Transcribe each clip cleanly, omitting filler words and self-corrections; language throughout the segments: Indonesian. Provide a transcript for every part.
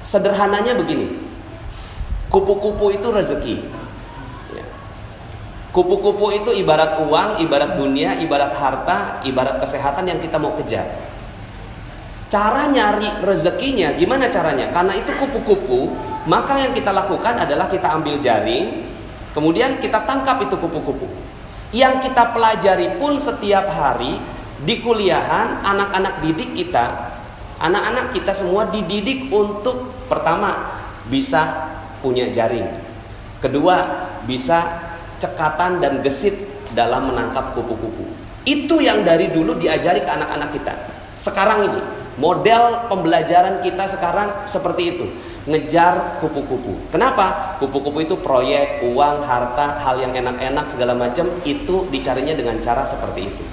Sederhananya begini, kupu-kupu itu rezeki. Kupu-kupu itu ibarat uang, ibarat dunia, ibarat harta, ibarat kesehatan yang kita mau kejar. Cara nyari rezekinya gimana caranya? Karena itu kupu-kupu, maka yang kita lakukan adalah kita ambil jaring, kemudian kita tangkap itu kupu-kupu. Yang kita pelajari pun setiap hari di kuliahan, anak-anak didik kita, anak-anak kita semua dididik untuk pertama bisa punya jaring, kedua bisa cekatan dan gesit dalam menangkap kupu-kupu. Itu yang dari dulu diajari ke anak-anak kita. Sekarang ini model pembelajaran kita sekarang seperti itu, ngejar kupu-kupu. Kenapa? Kupu-kupu itu proyek, uang, harta, hal yang enak-enak segala macam, itu dicarinya dengan cara seperti itu.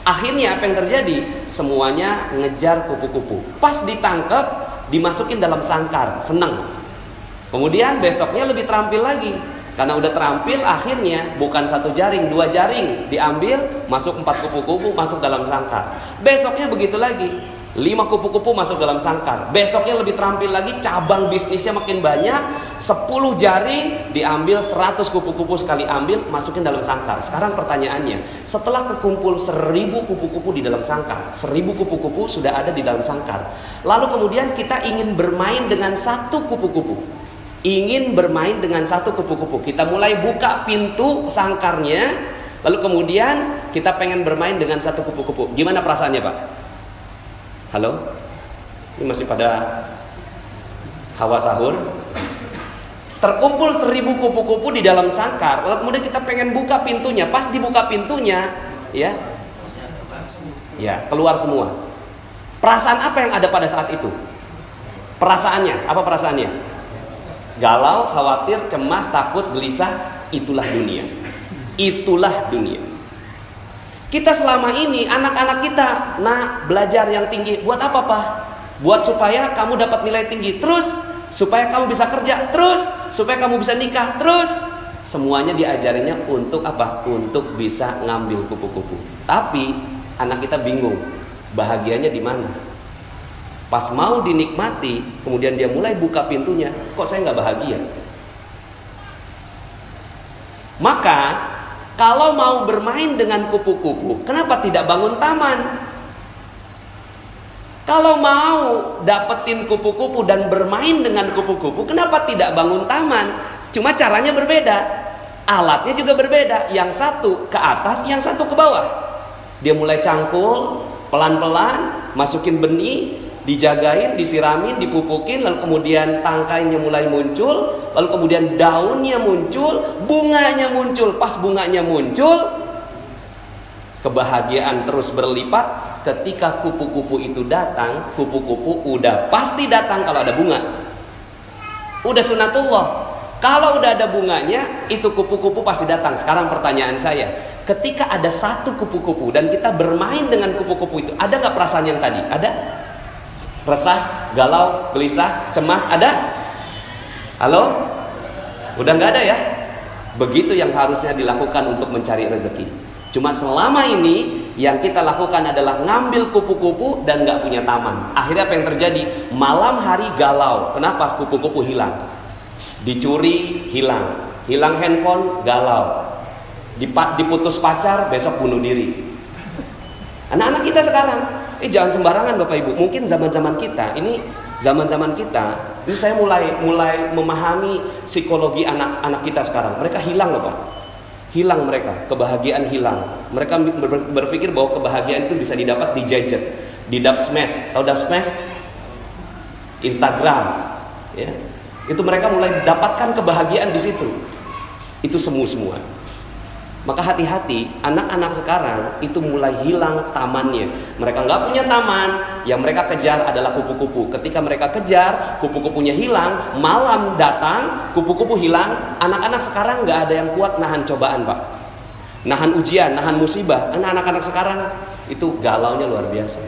Akhirnya apa yang terjadi? Semuanya ngejar kupu-kupu. Pas ditangkap, dimasukin dalam sangkar, senang. Kemudian besoknya lebih terampil lagi. Karena udah terampil, akhirnya bukan satu jaring, 2 jaring diambil, masuk 4 kupu-kupu masuk dalam sangkar. Besoknya begitu lagi, 5 kupu-kupu masuk dalam sangkar. Besoknya lebih terampil lagi, cabang bisnisnya makin banyak, 10 jaring diambil, 100 kupu-kupu sekali ambil, masukin dalam sangkar. Sekarang pertanyaannya, setelah kekumpul 1000 kupu-kupu di dalam sangkar, 1000 kupu-kupu sudah ada di dalam sangkar. Lalu kemudian kita ingin bermain dengan satu kupu-kupu. Ingin bermain dengan satu kupu-kupu. Kita mulai buka pintu sangkarnya, lalu kemudian kita pengen bermain dengan satu kupu-kupu. Gimana perasaannya, Pak? Halo? Ini masih pada hawa sahur. Terkumpul 1000 kupu-kupu di dalam sangkar, lalu kemudian kita pengen buka pintunya. Pas dibuka pintunya, ya keluar semua. Perasaan apa yang ada pada saat itu? Perasaannya, apa perasaannya? Galau, khawatir, cemas, takut, gelisah. Itulah dunia. Itulah dunia. Kita selama ini, anak-anak kita, belajar yang tinggi. Buat apa, Pak? Buat supaya kamu dapat nilai tinggi. Terus, supaya kamu bisa kerja. Terus, supaya kamu bisa nikah. Terus, semuanya diajarinnya untuk apa? Untuk bisa ngambil kupu-kupu. Tapi, anak kita bingung. Bahagianya di mana? Pas mau dinikmati, kemudian dia mulai buka pintunya, kok saya nggak bahagia? Maka, kalau mau bermain dengan kupu-kupu, kenapa tidak bangun taman? Kalau mau dapetin kupu-kupu dan bermain dengan kupu-kupu, kenapa tidak bangun taman? Cuma caranya berbeda, alatnya juga berbeda. Yang satu ke atas, yang satu ke bawah. Dia mulai cangkul, pelan-pelan, masukin benih, dijagain, disiramin, dipupukin, lalu kemudian tangkainya mulai muncul, lalu kemudian daunnya muncul, bunganya muncul. Pas bunganya muncul, kebahagiaan terus berlipat. Ketika kupu-kupu itu datang, kupu-kupu udah pasti datang kalau ada bunga. Udah sunatullah. Kalau udah ada bunganya, itu kupu-kupu pasti datang. Sekarang pertanyaan saya, ketika ada satu kupu-kupu dan kita bermain dengan kupu-kupu itu, ada gak perasaan yang tadi? Ada? Resah, galau, gelisah, cemas, ada? Halo? Udah gak ada ya? Begitu yang harusnya dilakukan untuk mencari rezeki. Cuma selama ini yang kita lakukan adalah ngambil kupu-kupu dan gak punya taman. Akhirnya apa yang terjadi? Malam hari galau. Kenapa? Kupu-kupu hilang. Dicuri, hilang. Hilang handphone, galau. Diputus pacar, besok bunuh diri. Anak-anak kita sekarang, jangan sembarangan Bapak Ibu. Mungkin zaman-zaman kita, ini saya mulai memahami psikologi anak-anak kita sekarang. Mereka hilang loh Pak. Hilang mereka, kebahagiaan hilang. Mereka berpikir bahwa kebahagiaan itu bisa didapat di gadget, di dub smash. Tahu dub smash? Instagram, ya. Itu mereka mulai dapatkan kebahagiaan di situ. Itu semua. Maka hati-hati, anak-anak sekarang itu mulai hilang tamannya. Mereka nggak punya taman, yang mereka kejar adalah kupu-kupu. Ketika mereka kejar, kupu-kupunya hilang, malam datang, kupu-kupu hilang. Anak-anak sekarang nggak ada yang kuat nahan cobaan Pak. Nahan ujian, nahan musibah. Anak-anak sekarang itu galaunya luar biasa.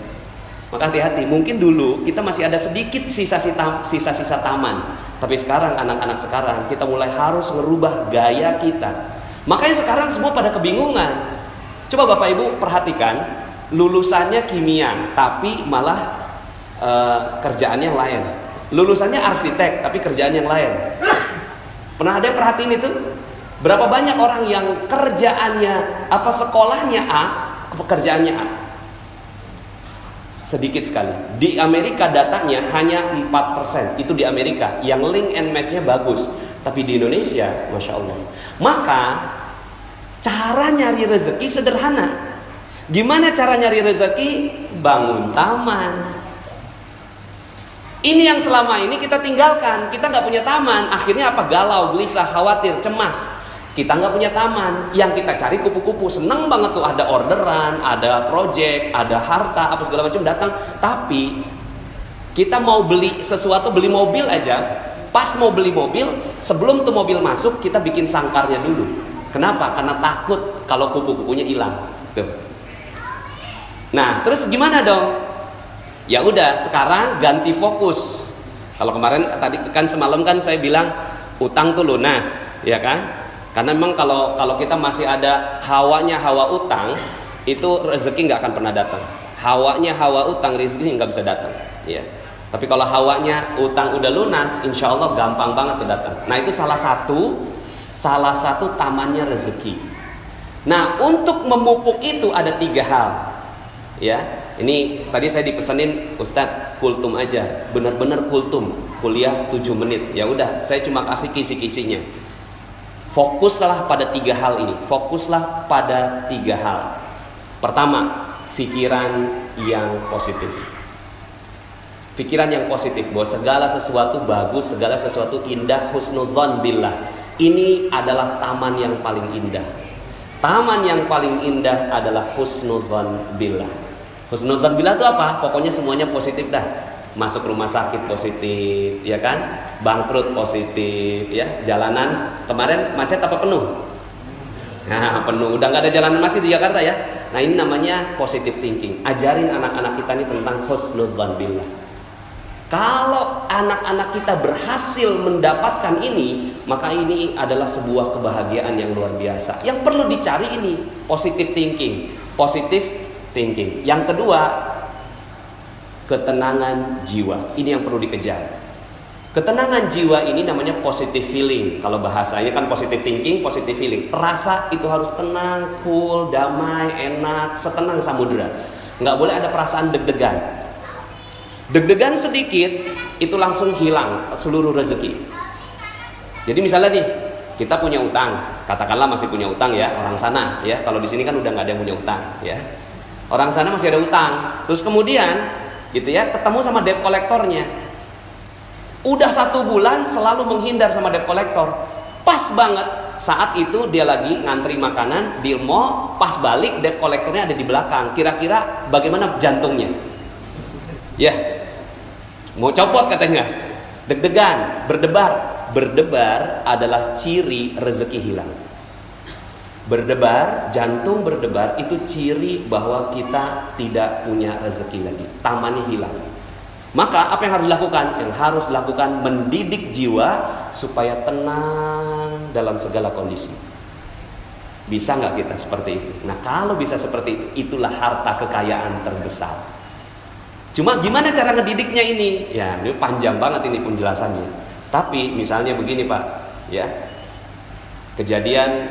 Maka hati-hati, mungkin dulu kita masih ada sedikit sisa-sisa taman. Tapi sekarang anak-anak sekarang kita mulai harus merubah gaya kita. Makanya sekarang semua pada kebingungan. Coba Bapak Ibu perhatikan, lulusannya kimia, tapi malah kerjaannya lain. lulusannya arsitek tapi kerjaan yang lain. Pernah ada yang perhatiin itu? Berapa banyak orang yang kerjaannya sekolahnya A, pekerjaannya A? Sedikit sekali. Di Amerika datanya hanya 4%. Itu di Amerika yang link and match-nya bagus. Tapi di Indonesia, Masya Allah. Maka cara nyari rezeki sederhana. Gimana cara nyari rezeki? Bangun taman. Ini yang selama ini kita tinggalkan. Kita nggak punya taman. Akhirnya apa? Galau, gelisah, khawatir, cemas. Kita nggak punya taman. Yang kita cari kupu-kupu. Seneng banget tuh, ada orderan, ada project, ada harta, apa segala macam datang. Tapi kita mau beli sesuatu, beli mobil aja. Pas mau beli mobil, sebelum tuh mobil masuk, kita bikin sangkarnya dulu. Kenapa? Karena takut kalau kupu-kupunya hilang. Tuh. Nah, terus gimana dong? Ya udah, sekarang ganti fokus. Kalau kemarin tadi kan semalam kan saya bilang utang tuh lunas, ya kan? Karena memang kalau kita masih ada hawanya hawa utang, itu rezeki nggak akan pernah datang. Hawanya hawa utang, rezeki nggak bisa datang. Ya. Tapi kalau hawanya utang udah lunas, insya Allah gampang banget tuh datang. Nah itu salah satu tamannya rezeki. Nah untuk memupuk itu ada 3 hal. Ya, ini tadi saya dipesenin Ustadz kultum aja, bener-bener kultum, kuliah 7 menit. Ya udah, saya cuma kasih kisi-kisinya. Fokuslah pada 3 hal ini. Fokuslah pada 3 hal. Pertama, pikiran yang positif. Pikiran yang positif bahwa segala sesuatu bagus, segala sesuatu indah, husnudzon billah. Ini adalah taman yang paling indah. Taman yang paling indah adalah husnudzon billah. Husnudzon billah itu apa? Pokoknya semuanya positif dah. Masuk rumah sakit positif, ya kan? Bangkrut positif, ya. Jalanan kemarin macet apa penuh? Nah, penuh. Udah nggak ada jalanan macet di Jakarta ya. Nah, ini namanya positive thinking. Ajarin anak-anak kita ini tentang husnudzon billah. Kalau anak-anak kita berhasil mendapatkan ini, maka ini adalah sebuah kebahagiaan yang luar biasa. Yang perlu dicari ini positive thinking. Positive thinking. Yang kedua, ketenangan jiwa. Ini yang perlu dikejar. Ketenangan jiwa ini namanya positive feeling. Kalau bahasanya kan positive thinking, positive feeling. Rasa itu harus tenang, cool, damai, enak, setenang samudra. Nggak boleh ada perasaan deg-degan. Deg-degan sedikit itu langsung hilang seluruh rezeki. Jadi misalnya nih, kita punya utang, katakanlah masih punya utang ya, orang sana ya. Kalau di sini kan udah nggak ada yang punya utang ya. Orang sana masih ada utang. Terus kemudian gitu ya, ketemu sama debt kolektornya. Udah 1 bulan selalu menghindar sama debt kolektor. Pas banget saat itu dia lagi ngantri makanan di mall, pas balik debt kolektornya ada di belakang. Kira-kira bagaimana jantungnya? Ya, mau copot katanya. Deg-degan, berdebar. Berdebar adalah ciri rezeki hilang. Berdebar, jantung berdebar itu ciri bahwa kita tidak punya rezeki lagi. Tamannya hilang. Maka apa yang harus dilakukan? Yang harus dilakukan mendidik jiwa supaya tenang dalam segala kondisi. Bisa nggak kita seperti itu? Nah kalau bisa seperti itu, itulah harta kekayaan terbesar. Cuma gimana cara ngedidiknya ini? Ya, ini panjang banget ini penjelasannya. Tapi misalnya begini Pak, ya. Kejadian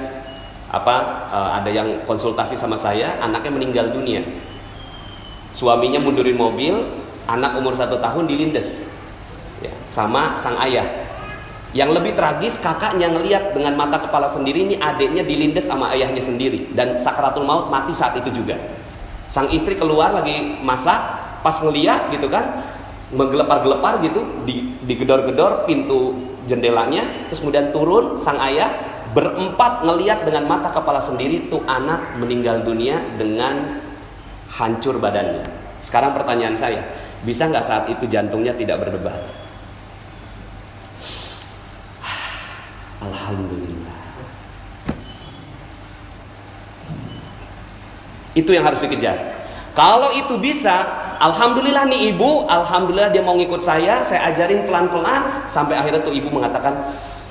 ada yang konsultasi sama saya, anaknya meninggal dunia. Suaminya mundurin mobil, anak umur 1 tahun dilindes. Ya, sama sang ayah. Yang lebih tragis, kakaknya ngelihat dengan mata kepala sendiri ini adiknya dilindes sama ayahnya sendiri dan sakaratul maut mati saat itu juga. Sang istri keluar lagi masak, pas ngeliat gitu kan, menggelepar-gelepar gitu, digedor-gedor pintu jendelanya, terus kemudian turun sang ayah, berempat ngeliat dengan mata kepala sendiri tuh anak meninggal dunia dengan hancur badannya. Sekarang pertanyaan saya, bisa nggak saat itu jantungnya tidak berdebar? Alhamdulillah. Itu yang harus dikejar. Kalau itu bisa, alhamdulillah nih ibu, alhamdulillah dia mau ngikut saya ajarin pelan-pelan sampai akhirnya tuh ibu mengatakan,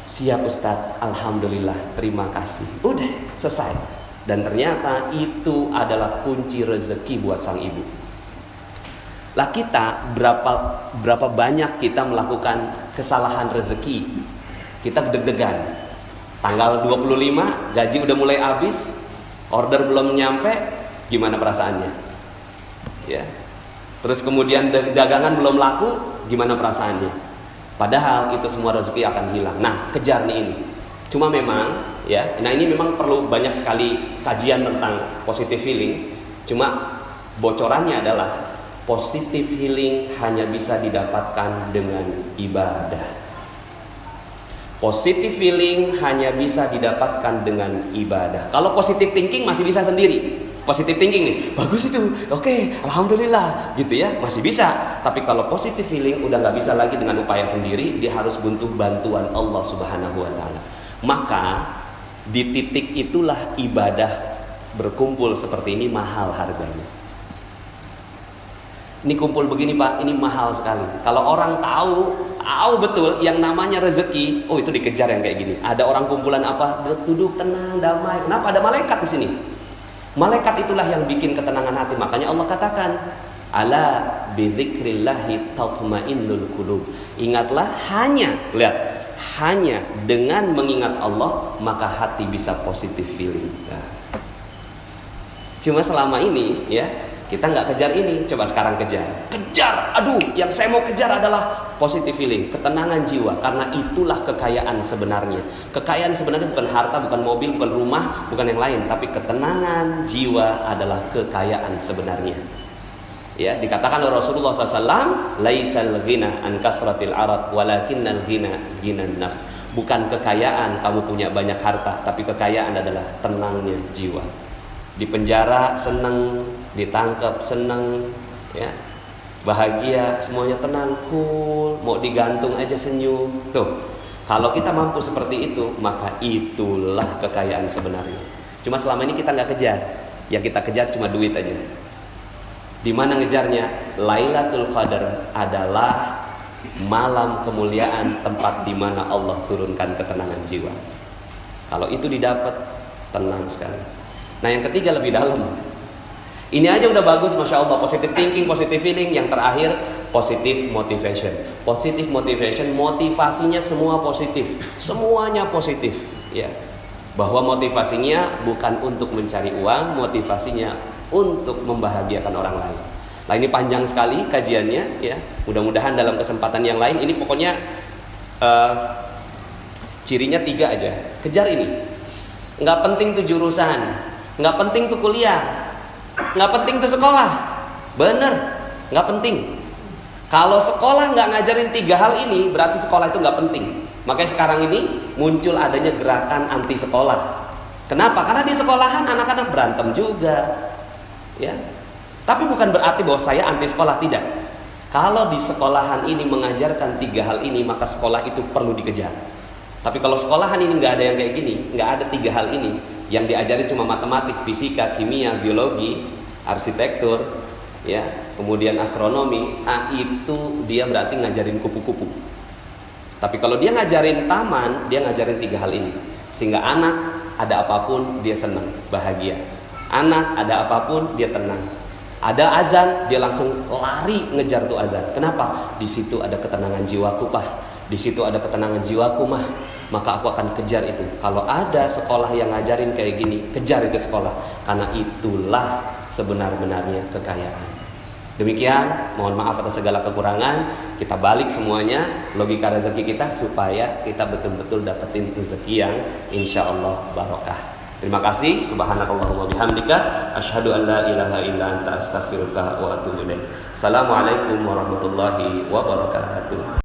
siap Ustadz, alhamdulillah, terima kasih. Udah, selesai. Dan ternyata itu adalah kunci rezeki buat sang ibu. Lah kita berapa banyak kita melakukan kesalahan rezeki. Kita deg-degan. Tanggal 25 gaji udah mulai habis, order belum nyampe, gimana perasaannya? Ya. Terus kemudian dagangan belum laku, gimana perasaannya? Padahal itu semua rezeki akan hilang. Nah, kejar nih ini. Cuma memang ya, nah ini memang perlu banyak sekali kajian tentang positive healing. Cuma bocorannya adalah positive healing hanya bisa didapatkan dengan ibadah. Positive feeling hanya bisa didapatkan dengan ibadah. Kalau positive thinking masih bisa sendiri. Positive thinking nih, bagus itu, oke, alhamdulillah, gitu ya, masih bisa. Tapi kalau positive feeling udah nggak bisa lagi dengan upaya sendiri, dia harus butuh bantuan Allah Subhanahu Wa Taala. Maka di titik itulah ibadah berkumpul seperti ini mahal harganya. Ini kumpul begini Pak, ini mahal sekali. Kalau orang tahu betul yang namanya rezeki, oh itu dikejar yang kayak gini. Ada orang kumpulan apa? Duduk tenang, damai. Kenapa? Ada malaikat di sini. Malaikat itulah yang bikin ketenangan hati. Makanya Allah katakan, ala bidzikrillahi tatmainnul qulub. Ingatlah hanya dengan mengingat Allah maka hati bisa positive feeling. Nah. Cuma selama ini ya kita nggak kejar ini, coba sekarang kejar. Aduh, yang saya mau kejar adalah positive feeling, ketenangan jiwa. Karena itulah kekayaan sebenarnya. Kekayaan sebenarnya bukan harta, bukan mobil, bukan rumah, bukan yang lain. Tapi ketenangan jiwa adalah kekayaan sebenarnya. Ya, dikatakan oleh Rasulullah SAW, laisal ghina an kasratil arad, walakinnal ghina ghinan nafs. Bukan kekayaan kamu punya banyak harta, tapi kekayaan adalah tenangnya jiwa. Di penjara senang, ditangkap senang, ya bahagia, semuanya tenang, cool, mau digantung aja senyum. Tuh, kalau kita mampu seperti itu, maka itulah kekayaan sebenarnya. Cuma selama ini kita nggak kejar, yang kita kejar cuma duit aja. Di mana ngejarnya? Lailatul Qadar adalah malam kemuliaan, tempat di mana Allah turunkan ketenangan jiwa. Kalau itu didapat, tenang sekali. Nah yang ketiga lebih dalam. Ini aja udah bagus, masya Allah. Positive thinking, positive feeling. Yang terakhir positive motivation. Positive motivation, motivasinya semua positif, semuanya positif. Ya, bahwa motivasinya bukan untuk mencari uang, motivasinya untuk membahagiakan orang lain. Nah ini panjang sekali kajiannya. Ya, mudah-mudahan dalam kesempatan yang lain. Ini pokoknya cirinya 3 aja. Kejar ini. Nggak penting tuh jurusan, nggak penting tuh kuliah, nggak penting tuh sekolah. Bener, nggak penting. Kalau sekolah nggak ngajarin 3 hal ini, berarti sekolah itu nggak penting. Makanya sekarang ini muncul adanya gerakan anti sekolah. Kenapa? Karena di sekolahan anak-anak berantem juga, ya. Tapi bukan berarti bahwa saya anti sekolah, tidak. Kalau di sekolahan ini mengajarkan 3 hal ini, maka sekolah itu perlu dikejar. Tapi kalau sekolahan ini nggak ada yang kayak gini, nggak ada 3 hal ini, yang diajarin cuma matematik, fisika, kimia, biologi, arsitektur, ya, kemudian astronomi, itu dia berarti ngajarin kupu-kupu. Tapi kalau dia ngajarin taman, dia ngajarin 3 hal ini, sehingga anak ada apapun dia senang, bahagia. Anak ada apapun dia tenang. Ada azan, dia langsung lari ngejar tuh azan. Kenapa? Di situ ada ketenangan jiwaku, Pak. Di situ ada ketenangan jiwaku, Mah. Maka aku akan kejar itu. Kalau ada sekolah yang ngajarin kayak gini, kejar itu sekolah. Karena itulah sebenar-benarnya kekayaan. Demikian, mohon maaf atas segala kekurangan. Kita balik semuanya logika rezeki kita supaya kita betul-betul dapetin rezeki yang insya Allah barokah. Terima kasih. Subhanakallahumma bihamdika asyhadu an la ilaha illa anta astaghfiruka wa atubu ilaik. Assalamualaikum warahmatullahi wabarakatuh.